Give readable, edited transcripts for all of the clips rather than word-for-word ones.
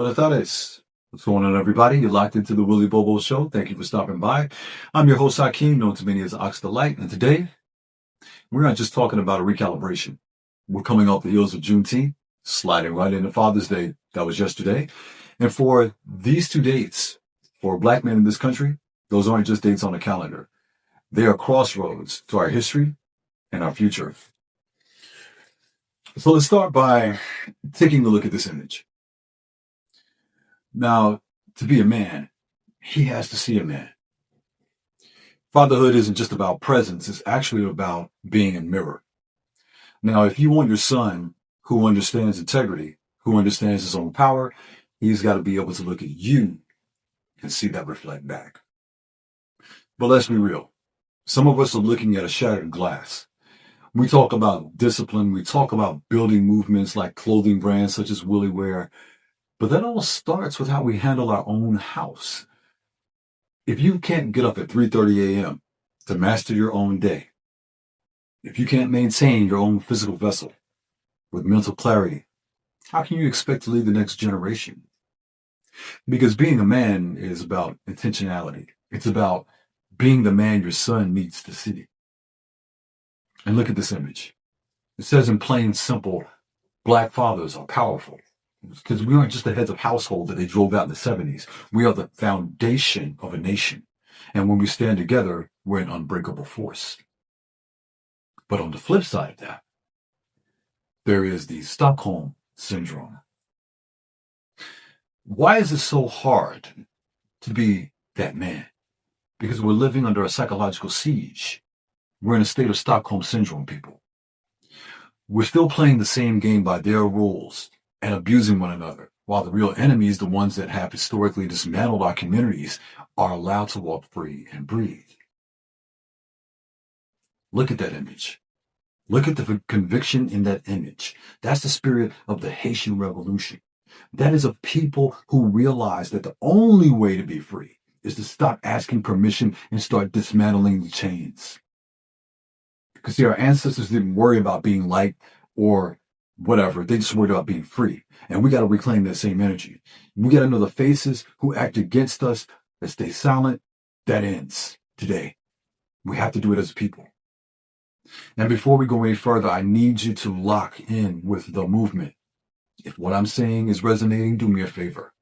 Buenas tardes. What's going on, everybody? You're locked into the Willie Bobo Show. Thank you for stopping by. I'm your host, Hakeem, known to many as Ox the Light. And today, we're not just talking about a recalibration. We're coming off the heels of Juneteenth, sliding right into Father's Day. That was yesterday. And for these two dates, for Black men in this country, those aren't just dates on a calendar. They are crossroads to our history and our future. So let's start by taking a look at this image. Now, to be a man, he has to see a man. Fatherhood isn't just about presence, it's actually about being a mirror. Now, if you want your son who understands integrity, who understands his own power, he's got to be able to look at you and see that reflect back. But let's be real. Some of us are looking at a shattered glass. We talk about discipline, we talk about building movements like clothing brands such as Willie Wear, but that all starts with how we handle our own house. If you can't get up at 3:30 a.m. to master your own day, if you can't maintain your own physical vessel with mental clarity, how can you expect to lead the next generation? Because being a man is about intentionality. It's about being the man your son needs to see. And look at this image. It says in plain, simple, Black fathers are powerful. Because we aren't just the heads of household that they drove out in the 70s. We are the foundation of a nation. And when we stand together, we're an unbreakable force. But on the flip side of that, there is the Stockholm Syndrome. Why is it so hard to be that man? Because we're living under a psychological siege. We're in a state of Stockholm Syndrome, people. We're still playing the same game by their rules and abusing one another, while the real enemies, the ones that have historically dismantled our communities, are allowed to walk free and breathe. Look at that image. Look at the conviction in that image. That's the spirit of the Haitian Revolution. That is a people who realize that the only way to be free is to stop asking permission and start dismantling the chains. Because see, our ancestors didn't worry about being liked or whatever. They just worried about being free. And we got to reclaim that same energy. We got to know the faces who act against us, that stay silent. That ends today. We have to do it as a people. And before we go any further, I need you to lock in with the movement. If what I'm saying is resonating, do me a favor.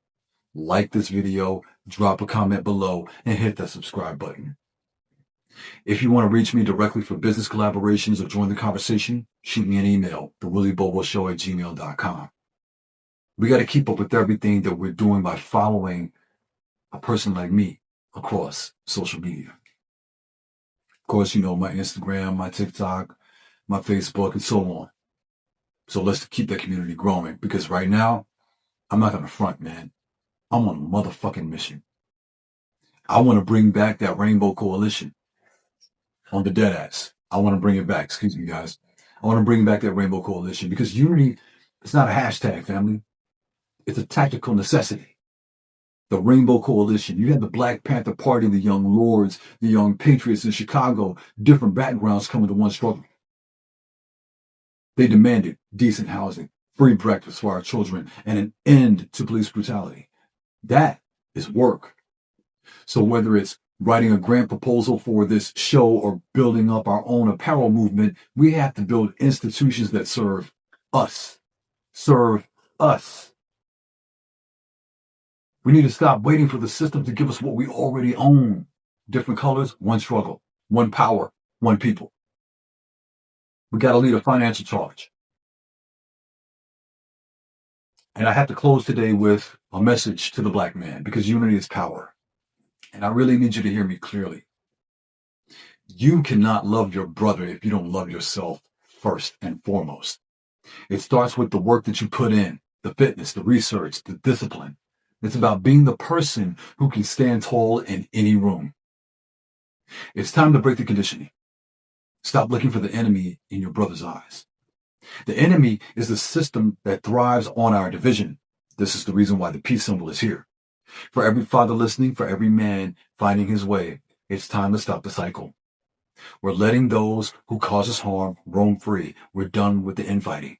Like this video, drop a comment below, and hit that subscribe button. If you want to reach me directly for business collaborations or join the conversation, shoot me an email, thewillieboboshow@gmail.com. We got to keep up with everything that we're doing by following a person like me across social media. Of course, you know, my Instagram, my TikTok, my Facebook, and so on. So let's keep that community growing, because right now, I'm not going to front, man. I'm on a motherfucking mission. I want to bring back that Rainbow Coalition on the Deadass. I want to bring it back. Excuse me, guys. I want to bring back that Rainbow Coalition, because unity is not a hashtag, family. It's a tactical necessity. The Rainbow Coalition. You had the Black Panther Party, the Young Lords, the Young Patriots in Chicago, different backgrounds coming to one struggle. They demanded decent housing, free breakfast for our children, and an end to police brutality. That is work. So whether it's writing a grant proposal for this show or building up our own apparel movement, we have to build institutions that serve us. Serve us. We need to stop waiting for the system to give us what we already own. Different colors, one struggle, one power, one people. We got to lead a financial charge. And I have to close today with a message to the Black man, because unity is power. And I really need you to hear me clearly. You cannot love your brother if you don't love yourself first and foremost. It starts with the work that you put in, the fitness, the research, the discipline. It's about being the person who can stand tall in any room. It's time to break the conditioning. Stop looking for the enemy in your brother's eyes. The enemy is the system that thrives on our division. This is the reason why the peace symbol is here. For every father listening, for every man finding his way, it's time to stop the cycle. We're letting those who cause us harm roam free. We're done with the infighting.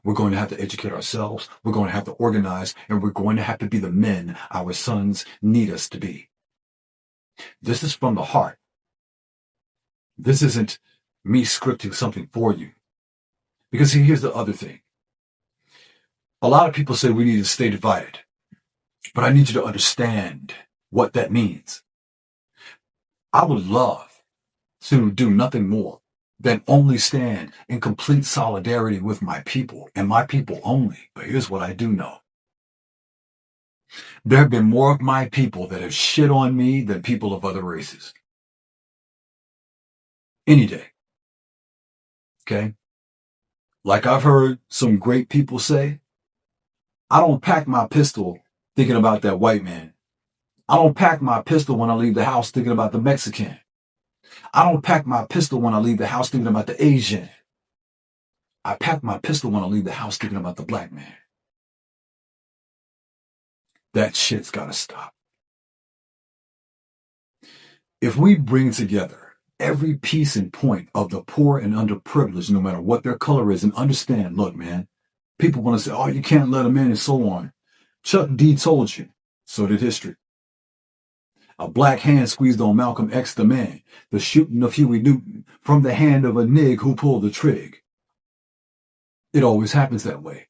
We're going to have to educate ourselves. We're going to have to organize, and we're going to have to be the men our sons need us to be. This is from the heart. This isn't me scripting something for you. Because see, here's the other thing. A lot of people say we need to stay divided. But I need you to understand what that means. I would love to do nothing more than only stand in complete solidarity with my people and my people only. But here's what I do know. There have been more of my people that have shit on me than people of other races. Any day. Okay? Like I've heard some great people say, I don't pack my pistol thinking about that white man. I don't pack my pistol when I leave the house thinking about the Mexican. I don't pack my pistol when I leave the house thinking about the Asian. I pack my pistol when I leave the house thinking about the black man. That shit's gotta stop. If we bring together every piece and point of the poor and underprivileged, no matter what their color is, and understand, look, man, people want to say, oh, you can't let them in and so on. Chuck D told you. So did history. A black hand squeezed on Malcolm X the man. The shooting of Huey Newton from the hand of a nig who pulled the trig. It always happens that way.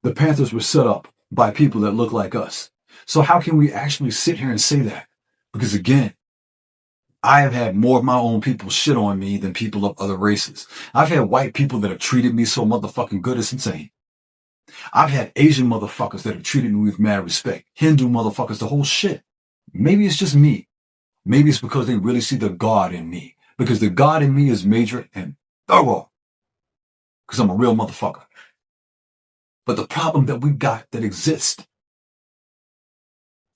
The Panthers were set up by people that look like us. So how can we actually sit here and say that? Because again, I have had more of my own people shit on me than people of other races. I've had white people that have treated me so motherfucking good, it's insane. I've had Asian motherfuckers that have treated me with mad respect. Hindu motherfuckers, the whole shit. Maybe it's just me. Maybe it's because they really see the God in me. Because the God in me is major and thorough. Because I'm a real motherfucker. But the problem that we got that exists,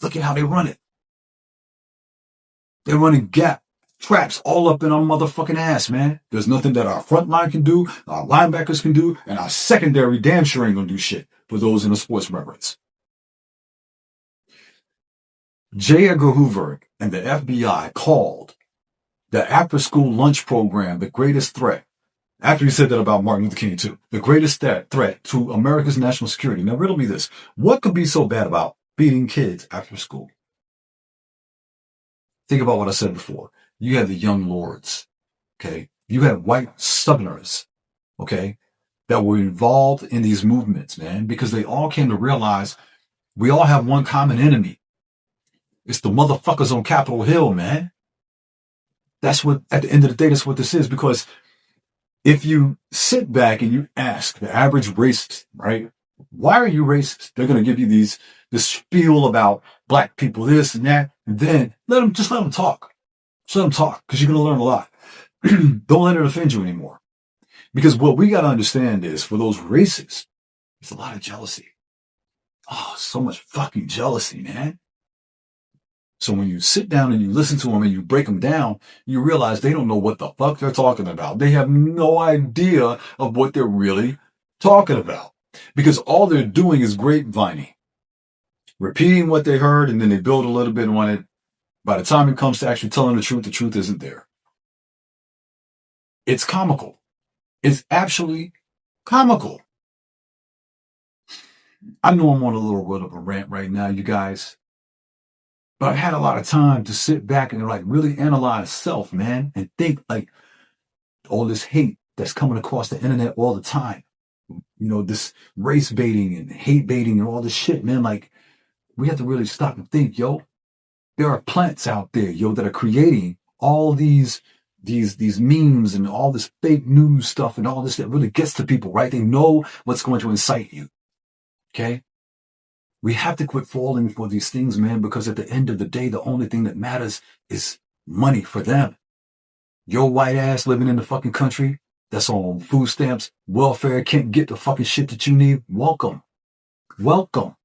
look at how they run it. They're running gap traps all up in our motherfucking ass, man. There's nothing that our front line can do, our linebackers can do, and our secondary damn sure ain't gonna do shit for those in a sports reference. J. Edgar Hoover and the FBI called the after-school lunch program the greatest threat. After he said that about Martin Luther King too. The greatest threat to America's national security. Now riddle me this. What could be so bad about feeding kids after school? Think about what I said before. You have the young lords, okay? You have white Southerners, okay, that were involved in these movements, man, because they all came to realize we all have one common enemy. It's the motherfuckers on Capitol Hill, man. That's what, at the end of the day, that's what this is. Because if you sit back and you ask the average racist, right, why are you racist? They're going to give you this spiel about black people, this and that, and then let them talk. Just let them talk, because you're going to learn a lot. Don't let it offend you anymore. Because what we got to understand is, for those racists, there's a lot of jealousy. Oh, so much fucking jealousy, man. So when you sit down and you listen to them and you break them down, you realize they don't know what the fuck they're talking about. They have no idea of what they're really talking about. Because all they're doing is grapevining. Repeating what they heard, and then they build a little bit on it. By the time it comes to actually telling the truth isn't there. It's comical. It's absolutely comical. I know I'm on a little bit of a rant right now, you guys. But I've had a lot of time to sit back and like really analyze self, man, and think like all this hate that's coming across the internet all the time. You know, this race baiting and hate baiting and all this shit, man. Like, we have to really stop and think, yo. There are plants out there, yo, that are creating all these memes and all this fake news stuff and all this that really gets to people, right? They know what's going to incite you. Okay? We have to quit falling for these things, man, because at the end of the day, the only thing that matters is money for them. Your white ass living in the fucking country that's on food stamps, welfare, can't get the fucking shit that you need. Welcome. Welcome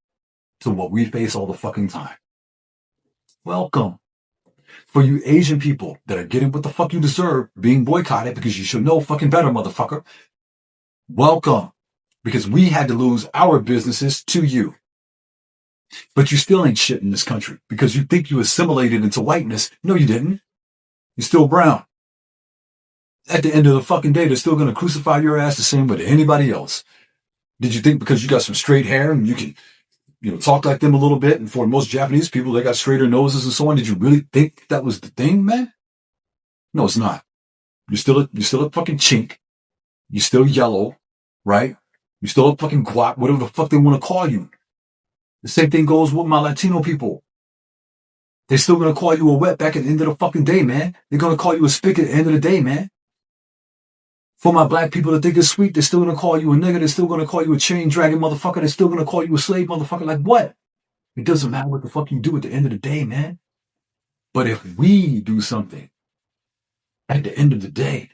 to what we face all the fucking time. Welcome. For you Asian people that are getting what the fuck you deserve, being boycotted because you should know fucking better, motherfucker. Welcome. Because we had to lose our businesses to you. But you still ain't shit in this country because you think you assimilated into whiteness. No, you didn't. You're still brown. At the end of the fucking day, they're still going to crucify your ass the same way to anybody else. Did you think because you got some straight hair and you can, talk like them a little bit, and for most Japanese people, they got straighter noses and so on, did you really think that was the thing, man? No, it's not. You're still a fucking chink. You're still yellow, right? You're still a fucking guap, whatever the fuck they want to call you. The same thing goes with my Latino people. They're still gonna call you a wetback at the end of the fucking day, man. They're gonna call you a spick at the end of the day, man. For my black people that think it's sweet, they're still gonna call you a nigga. They're still gonna call you a chain dragging motherfucker. They're still gonna call you a slave motherfucker. Like what? It doesn't matter what the fuck you do at the end of the day, man. But if we do something at the end of the day,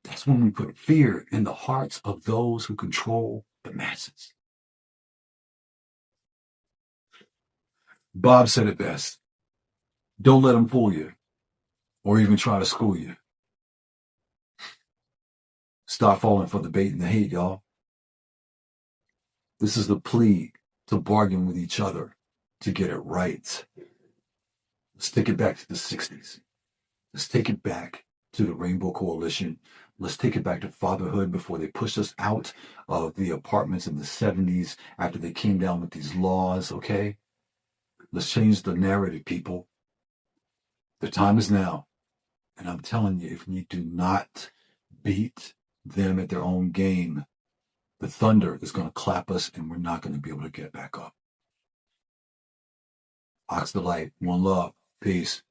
that's when we put fear in the hearts of those who control the masses. Bob said it best. Don't let them fool you or even try to school you. Stop falling for the bait and the hate, y'all. This is the plea to bargain with each other to get it right. Let's take it back to the 60s. Let's take it back to the Rainbow Coalition. Let's take it back to fatherhood before they pushed us out of the apartments in the 70s after they came down with these laws, okay? Let's change the narrative, people. The time is now. And I'm telling you, if we do not beat them at their own game, the thunder is going to clap us and we're not going to be able to get back up. Ox the Light, one love, peace.